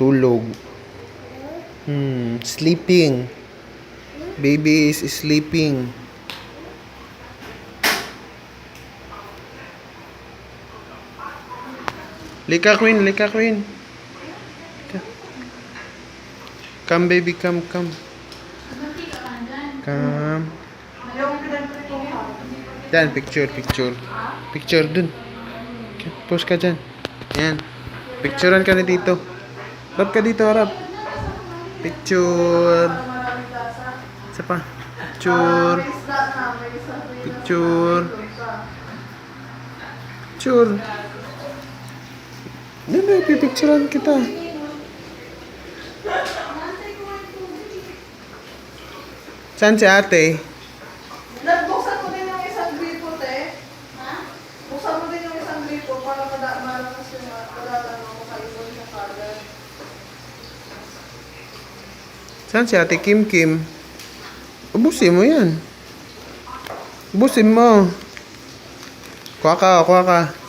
Tulog. Sleeping. Baby is sleeping. Lika Queen, Lika Queen. Come baby, come. Come. Dan, picture. Picture dun. Post ka dyan. Yan. Picturean ka na dito. Harap ka dito, harap. Picture. Isa pa. Picture. Hindi, pipicturean kita. Saan si ate? Buksan mo din yung isang gripo, te. Ha? Buksan mo din yung isang gripo para malakas yung madadano ko kayo yung kagad. Saan si ate Kim? Ubusin mo yan. Ubusin mo. Kuha ka.